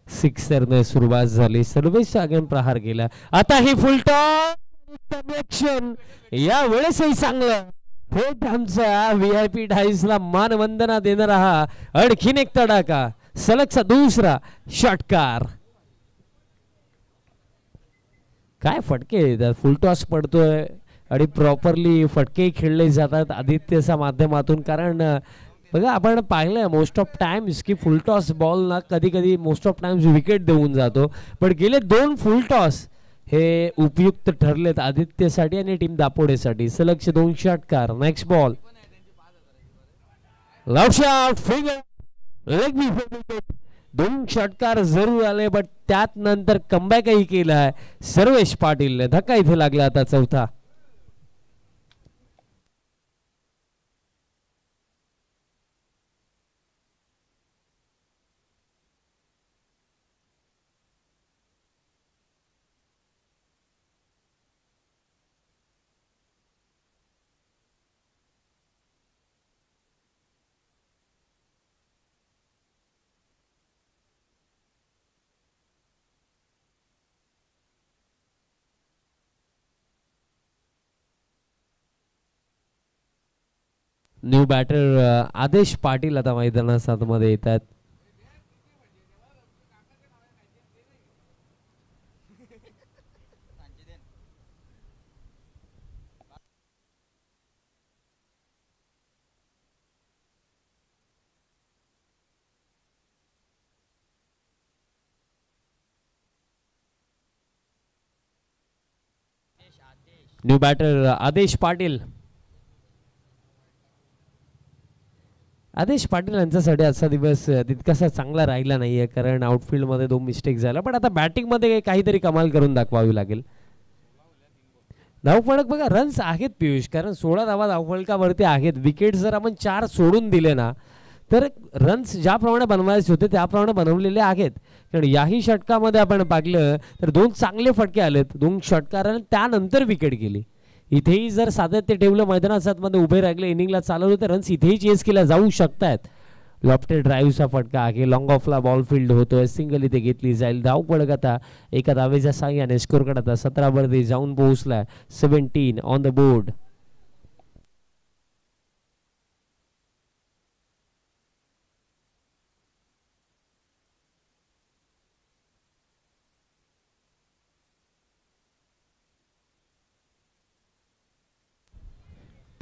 सिक्सरने सुरुवात झाली. सर्वेश अगेन प्रहार केला. आता ही फुलटॉन या वेळेसही चांगलं थेट आमचा VIP डाईसला मानवंदना देणारा हा आणखीन एक तडाका. सलगचा दुसरा षटकार. काय फटके फुलटॉस पडतोय आणि प्रॉपरली फटके खेळले जातात आदित्यच्या माध्यमातून. कारण बघा आपण पाहिलं मोस्ट ऑफ टाइम्स की फुलटॉस बॉल ना कधी कधी मोस्ट ऑफ टाइम्स विकेट देऊन जातो. पण गेले 2 फुलटॉस हे उपयुक्त ठरलेत आदित्यसाठी आणि टीम दापोडेसाठी. सलगचे 2 षटकार. नेक्स्ट बॉल लव शॉट फिंगर लेग विकेट. 2 षटकार जरूर आले बट त्यात नंतर कमबॅकही केलाय सर्वेश पाटील. धक्का इथे लागला आता चौथा. न्यू बॅटर आदेश पाटील आता मैदानात मध्ये येतात. न्यू बॅटर आदेश पाटील. आदेश पाटील यांच्यासाठी आजचा दिवस तितकासा चांगला राहिला नाहीये, कारण आउटफील्डमध्ये 2 मिस्टेक झाल्या. पण आता बॅटिंगमध्ये काहीतरी कमाल करून दाखवावी लागेल. धावफलक बघा, रन्स आहेत पियुष, कारण 16 धावा धावफलकावरती आहेत. विकेट जर आपण 4 सोडून दिले ना, तर रन्स ज्याप्रमाणे बनवायचे होते त्याप्रमाणे बनवलेले आहेत. कारण याही षटकामध्ये आपण पाहिलं तर 2 चांगले फटके आलेत, 2 षटकाराने त्यानंतर विकेट गेली. इथेही जर सातत्य ठेवलं, मैदानात मध्ये उभे राहिले, इनिंगला चालवलं, तर रन्स इथेही चेस केल्या जाऊ शकतात. लॉफ्टेड ड्राईव्हचा फटका आहे, लॉंग ऑफला बॉल फील्ड होतोय, सिंगल इथे घेतली जाईल. धावफलक आता एका धावेच्या साह्याने स्कोर करता 17 वरती जाऊन पोहोचलाय. 17 on the board.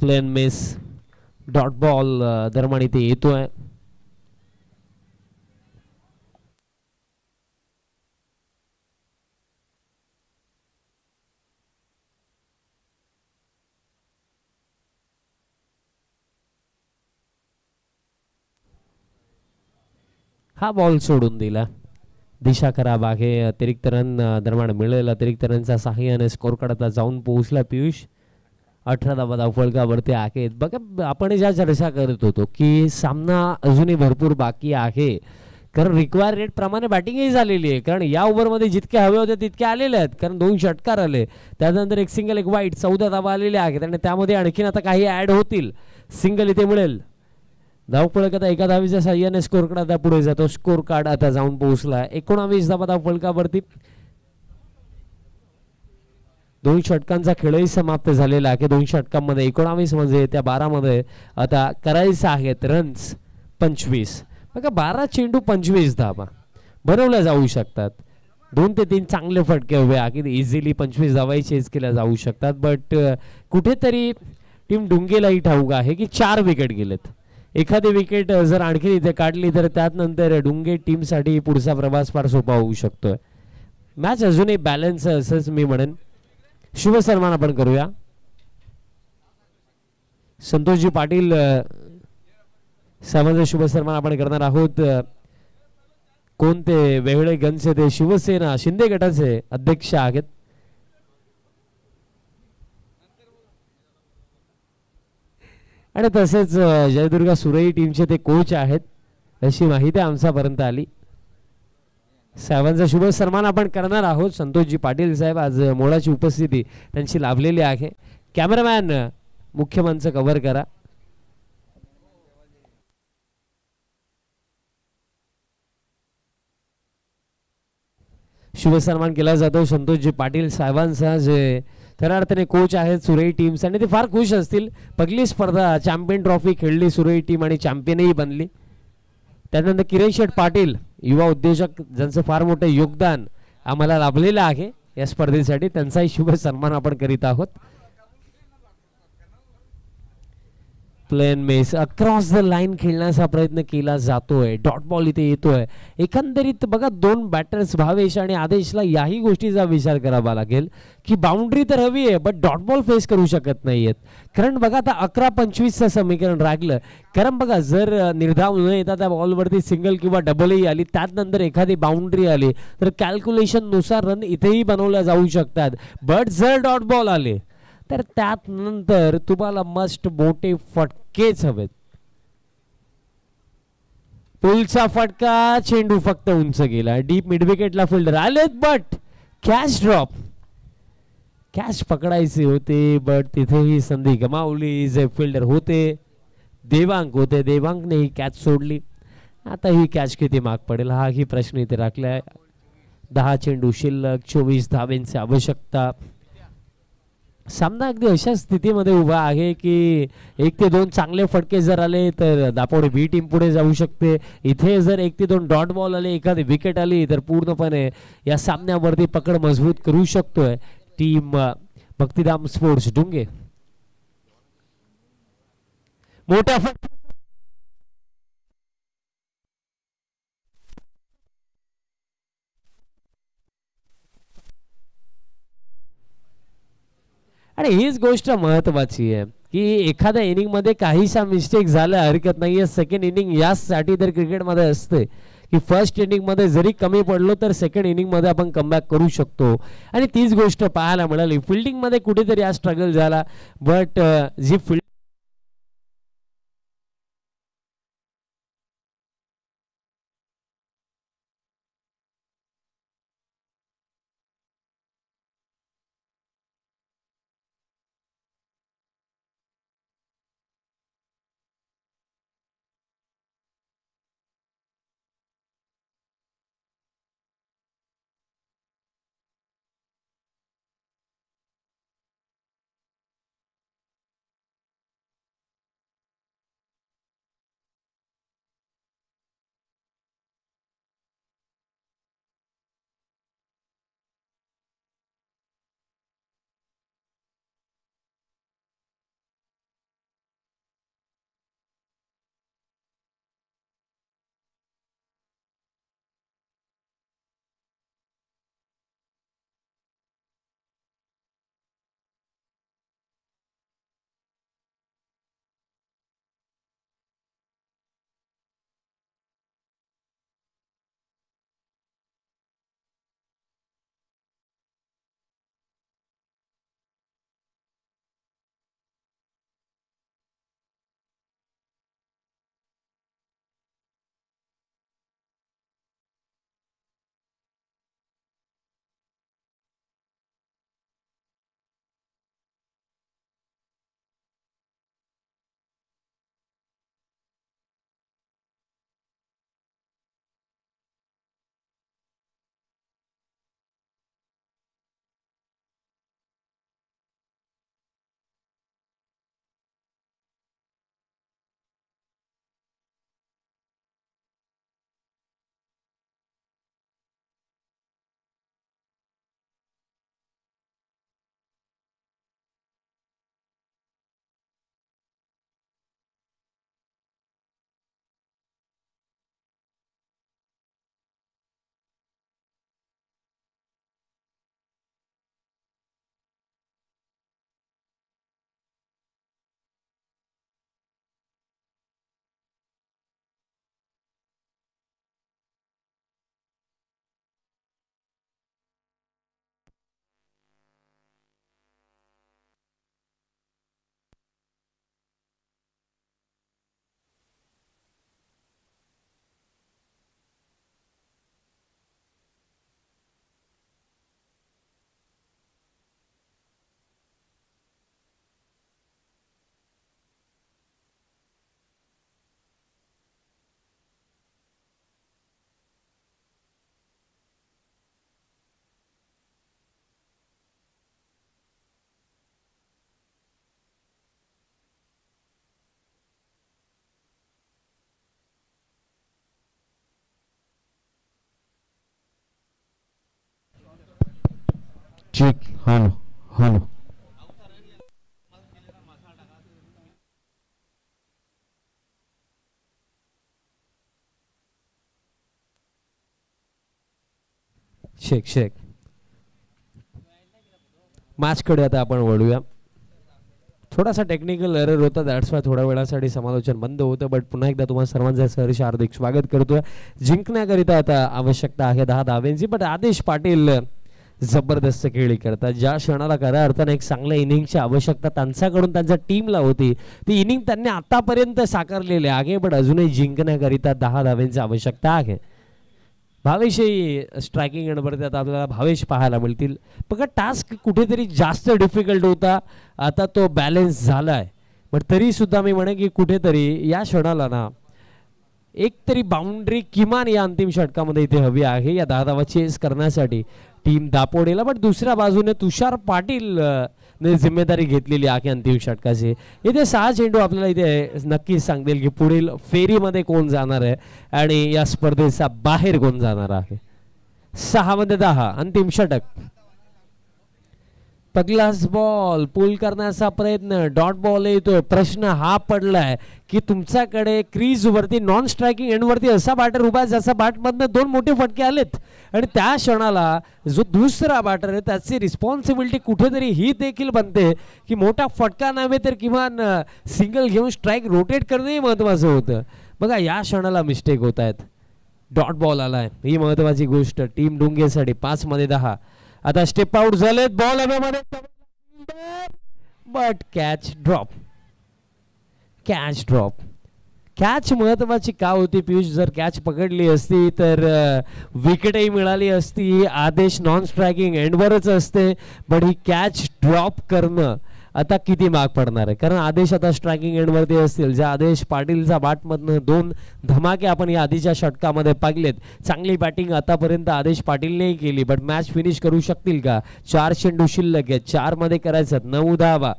Play and miss, dot ball दरम्यान इथे येतोय. हा बॉल सोडून दिला, दिशा खराब आहे. अतिरिक्त रन दरम्यान मिळेल. अतिरिक्त रनच्या साह्याने स्कोर करता जाऊन पोहोचला पियुष. 18 धावा धावफलकावरती आहेत. बघा, आपण ज्या चर्चा करत होतो की सामना अजूनही भरपूर बाकी आहे, कारण रिक्वायर रेट प्रमाणे बॅटिंगही झालेली आहे. कारण या ओव्हरमध्ये जितके हवे होते तितके आलेले आहेत, कारण 2 षटकार आले, त्यानंतर एक सिंगल एक वाईट, 14 धावा आलेल्या आहेत. आणि त्यामध्ये आणखीन आता काही ऍड होतील. सिंगल इथे मिळेल. धावफलक आता एका धावीच्या साह्याने स्कोर कार्ड आता पुढे जातो. स्कोर कार्ड आता जाऊन पोहोचला 19 धावा धावफलकावरती. 2 षटकांचा खेळही समाप्त झालेला आहे. 2 षटकांमध्ये 19 म्हणजे त्या 12 मध्ये आता करायचं आहेत रन्स 25. बघा, 12 चेंडू 25 धावा बनवल्या जाऊ शकतात. 2 ते 3 चांगले फटके उभे आहेत, इझिली 25 धावाही चेस केल्या जाऊ शकतात. बट कुठेतरी टीम डुंगेलाही ठाऊक आहे की 4 विकेट गेलेत. एखादी विकेट जर आणखी इथे काढली तर त्यानंतर डुंगे टीमसाठी पुढचा प्रवास फार सोपा होऊ शकतोय. मॅच अजूनही बॅलन्स असंच मी म्हणेन. शुभ सन्मान आपण करूया. संतोषजी पाटील साहेबांचा शुभ सन्मान आपण करणार आहोत. कोणते वेगळे गणचे ते शिवसेना शिंदे गटाचे अध्यक्ष आहेत. आणि तसेच जयदुर्गा सुरई टीमचे ते कोच आहेत, अशी माहिती आमच्यापर्यंत आली. साहेबांचा शुभ सन्मान आपण करणार आहोत. संतोषजी पाटील साहेब आज मोलाची उपस्थिती त्यांची लाभलेली आहे. कॅमेरामॅन मुख्य मंच कव्हर करा. शुभ सन्मान केला जातो संतोषजी पाटील साहेबांचा, जे खऱ्या अर्थाने कोच आहेत सुरई टीम्स, आणि ते फार खुश असतील. पहिली स्पर्धा चॅम्पियन ट्रॉफी खेळली सुरई टीम आणि चॅम्पियनही बनली. त्यानंतर किरण शेठ पाटील युवा उद्योजक, ज्यांचं फार मोठं योगदान आम्हाला लाभलेलं आहे या स्पर्धेसाठी, त्यांचाही शुभ सन्मान आपण करीत आहोत. Play and miss across the line खेळण्याचा प्रयत्न केला जातोय. डॉट बॉल इथे येतोय. एकंदरीत बघा, 2 बॅटर्स भावेश आणि आदेशला याही गोष्टीचा विचार करावा लागेल की बाउंड्री तर हवी आहे, बट डॉट बॉल फेस करू शकत नाहीयेत. कारण बघा, आता 11-25चं समीकरण रागलं. कारण बघा, जर निर्धाव न येता त्या बॉलवरती सिंगल किंवा डबलही आली, त्यानंतर एखादी बाउंड्री आली, तर कॅल्क्युलेशन नुसार रन इथेही बनवल्या जाऊ शकतात. बट जर डॉट बॉल आले तर त्यानंतर तुम्हाला मस्ट मोठे फटकेच हवेत. पुलचा फटका, चेंडू फक्त उंच गेला. डीप मिड विकेटला फिल्डर आलेत, बट कॅच ड्रॉप. कॅच पकडायचे होते, बट तिथेही संधी गमावली. जे फिल्डर होते देवांग होते, देवांगने ही कॅच सोडली. आता ही कॅच किती माग पडेल हा ही प्रश्न इथे राखलाय. 10 चेंडू शिल्लक, 24 धावेंची आवश्यकता. सामना अगदी अशा स्थितीमध्ये उभा आहे की 1 ते 2 चांगले फटके जर आले तर दापोडे बी टीम पुढे जाऊ शकते. इथे जर 1 ते 2 डॉट बॉल आले, एखादी विकेट आली, तर पूर्णपणे या सामन्यावरती पकड मजबूत करू शकतोय टीम भक्तिधाम स्पोर्ट्स डुंगे. मोठा आणि हीच गोष्ट महत्वाची आहे की एखाद्या इनिंग मध्ये काहीसा मिस्टेक झाला हरकत नाहीये. सेकंड इनिंग यासाठी तर क्रिकेटमध्ये असते की फर्स्ट इनिंग मध्ये जरी कमी पडलो तर सेकंड इनिंग मध्ये आपण कमबॅक करू शकतो. आणि तीच गोष्ट पाहायला मिळाली. फिल्डिंग मध्ये कुठेतरी हा स्ट्रगल झाला, बट जी field check. Hello hello. Check check. मॅचकडे आता आपण वळूया. थोडासा टेक्निकल एरर होता, दॅट्स वाय थोड्या वेळासाठी समालोचन बंद होतं. बट पुन्हा एकदा तुम्हाला सर्वांचं सहर्ष हार्दिक स्वागत करतोय. जिंकण्याकरिता आता आवश्यकता आहे 10 धाव्यांची. बट आदेश पाटील जबरदस्त खेळी करतात. ज्या क्षणाला खऱ्या अर्थाने एक चांगल्या इनिंगची आवश्यकता त्यांच्याकडून त्यांच्या टीमला होती, ती इनिंग त्यांनी आतापर्यंत साकारलेली आहे. बट अजूनही जिंकण्याकरिता 10 धाव्यांची आवश्यकता आहे. भावेशही स्ट्रायकिंग एंडवरती आता आपल्याला भावेश पाहायला मिळतील. बघा टास्क कुठेतरी जास्त डिफिकल्ट होता, आता तो बॅलन्स झाला आहे. बट तरी सुद्धा मी म्हणेन की कुठेतरी या क्षणाला ना एक तरी बाउंड्री किमान या अंतिम षटकामध्ये इथे हवी आहे या 10 धावा चेस करण्यासाठी टीम दापोडेला. बट दुसऱ्या बाजूने तुषार पाटील ने जिम्मेदारी घेतलेली आहे अंतिम षटकाची. इथे 6 चेंडू आपल्याला इथे नक्कीच सांगतील की पुढील फेरीमध्ये कोण जाणार आहे आणि या स्पर्धेचा बाहेर कोण जाणार आहे. 6 मध्ये 10 अंतिम षटक. पगलास बॉल पुल करण्याचा प्रयत्न, डॉट बॉल येतोय. प्रश्न हा पडलाय की तुमच्याकडे क्रीज वरती नॉन स्ट्रायकिंग एंड वरती असा बॅटर उभा आहे ज्याचा बॅट मधनं 2 मोठे फटके आलेत आणि त्या क्षणाला जो दुसरा बॅटर आहे त्याची रिस्पॉन्सिबिलिटी कुठेतरी ही देखील बनते की मोठा फटका नव्हे तर किमान सिंगल घेऊन स्ट्राईक रोटेट करणंही महत्वाचं होतं. बघा या क्षणाला मिस्टेक होत आहेत. डॉट बॉल आलाय, ही महत्वाची गोष्ट टीम डुंगेसाठी. 5 मध्ये 10. आता स्टेप आउट झालेत. बॉल हवेमध्ये बट कॅच ड्रॉप. कॅच महत्वाची का होती पियुष? जर कॅच पकडली असती तर विकेटही मिळाली असती. आदेश नॉन स्ट्रायकिंग एंडवरच असते. बट ही कॅच ड्रॉप करणं आता किती माग पडणार आहे, कारण आदेश आता स्ट्रायकिंग एंडवरती असतील. ज्या आदेश पाटीलचा बॅटमधनं 2 धमाके आपण या आधीच्या षटकामध्ये पाहिलेत. चांगली बॅटिंग आतापर्यंत आदेश पाटीलनेही केली. बट मॅच फिनिश करू शकतील का? 4 चेंडू शिल्लक आहेत. 4 मध्ये करायचं. 9 धावा.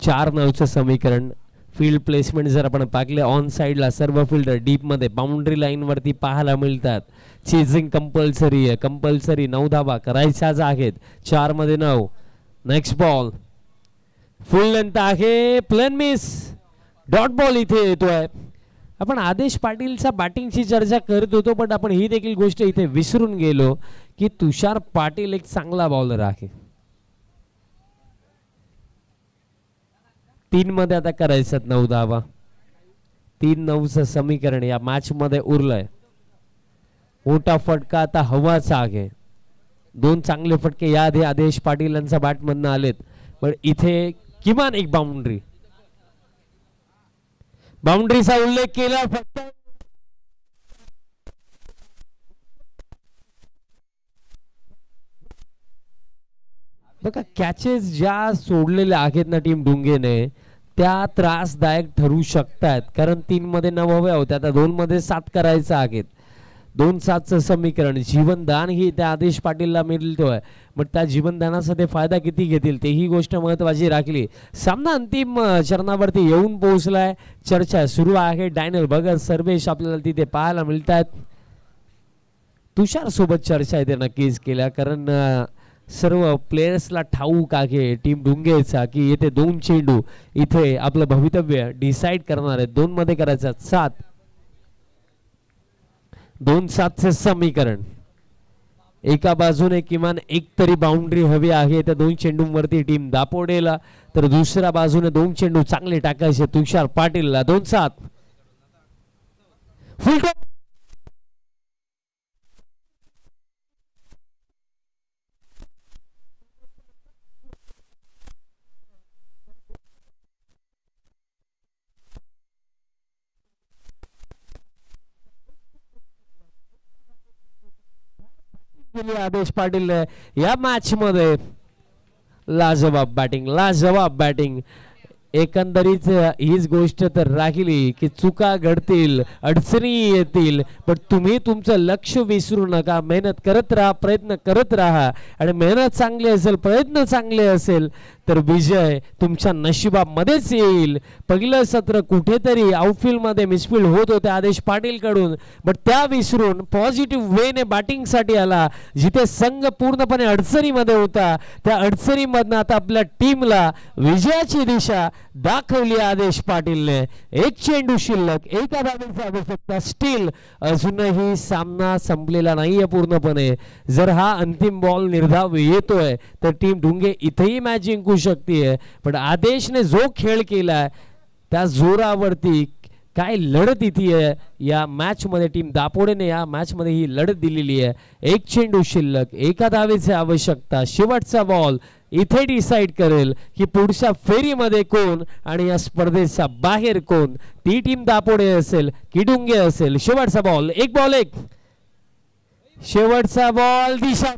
4-9चं समीकरण. फील्ड प्लेसमेंट जर आपण पाहिले ऑन साइडला सर्व फिल्डर डीप मध्ये बाउंड्री लाईन वरती पाहायला मिळतात. चेजिंग कंपल्सरी आहे. कंपल्सरी 9 धावा करायच्याच आहेत. 4 मध्ये 9. नेक्स्ट बॉल फुल लेंथ आहे. Play and miss. डॉट बॉल इथे येतोय. आपण आदेश पाटीलच्या बॅटिंगची चर्चा करत होतो पण आपण ही देखील गोष्ट इथे विसरून गेलो की तुषार पाटील एक चांगला बॉलर आहे. 3 मध्ये आता करायचं 9 धावा. 3-9चं समीकरण या मॅच मध्ये उरलंय. मोठा फटका आता हवाचा आहे. 2 चांगले फटके याआधी आदेश पाटील यांचा बॅट मधनं आलेत. पण इथे किमान एक बाउंड्रीचा उल्लेख केला. फक्त बघा कॅचेस ज्या सोडलेल्या आहेत ना टीम डुंगेने त्या त्रासदायक ठरू शकतात, कारण 3 मध्ये 9 हव्या होत्या. आता 2 मध्ये 7 करायचं आहेत. 2-7चं समीकरण. जीवनदान ही त्या आदेश पाटीलला मिळतोय. पण त्या जीवनदानाचा फायदा किती घेतील ते ही गोष्ट महत्वाची राखली. सामना अंतिम चरणावरती येऊन पोहोचलाय. चर्चा सुरू आहे. डॅनियल भगत, सर्वेश आपल्याला तिथे पाहायला मिळतात. तुषार सोबत चर्चा इथे नक्कीच केल्या, कारण सर्व प्लेयर्सला ठाऊक आहे टीम डुंगेचा की येथे 2 चेंडू इथे आपलं भवितव्य डिसाइड करणार आहे. 2 मध्ये करायचं 7. 2-7चे समीकरण. एका बाजूने किमान एक तरी बाउंड्री हवी आहे त्या 2 चेंडूंवरती टीम दापोडेला, तर दुसऱ्या बाजूने 2 चेंडू चांगले टाकायचे तुषार पाटीलला. 2-7 फुल आदेश पाटील या मॅच मध्ये लाजवाब बॅटिंग. एकंदरीत हीच गोष्ट तर राहिली की चुका घडतील, अडचणी येतील, पण तुम्ही तुमचं लक्ष विसरू नका. मेहनत करत राहा, प्रयत्न करत राहा. आणि मेहनत चांगली असेल, प्रयत्न चांगले असेल तर विजय तुमच्या नशिबामध्येच येईल. पहिलं सत्र कुठेतरी आउटफील्ड मध्ये मिसफील्ड होत होते आदेश पाटील कडून, बट त्या विसरून पॉझिटिव्ह वेने बॅटिंग साठी आला. जिथे संघ पूर्णपणे अडचणीमध्ये होता त्या अडचणीमधनं आता आपल्या टीमला विजयाची दिशा दाखवली आदेश पाटीलने. 1 चेंडू शिल्लक, एका धावेची आवश्यकता. स्टील अजूनही सामना संपलेला नाहीये पूर्णपणे. जर हा अंतिम बॉल निर्धाव येतोय तर टीम डुंगे इथेही मॅच जिंकू शकते. पण आदेशने जो खेळ केलाय त्या जोरावरती काय लढत इथे या मॅच मध्ये टीम दापोडेने या मॅच मध्ये ही लढत दिलेली आहे. 1 चेंडू शिल्लक, एका धावेची आवश्यकता. शेवटचा बॉल इथे डिसाइड करेल की पुढच्या फेरीमध्ये कोण आणि या स्पर्धेच्या बाहेर कोण. ती टीम दापोडे असेल की डुंगे असेल. शेवटचा बॉल, 1 बॉल 1. शेवटचा बॉल दिशा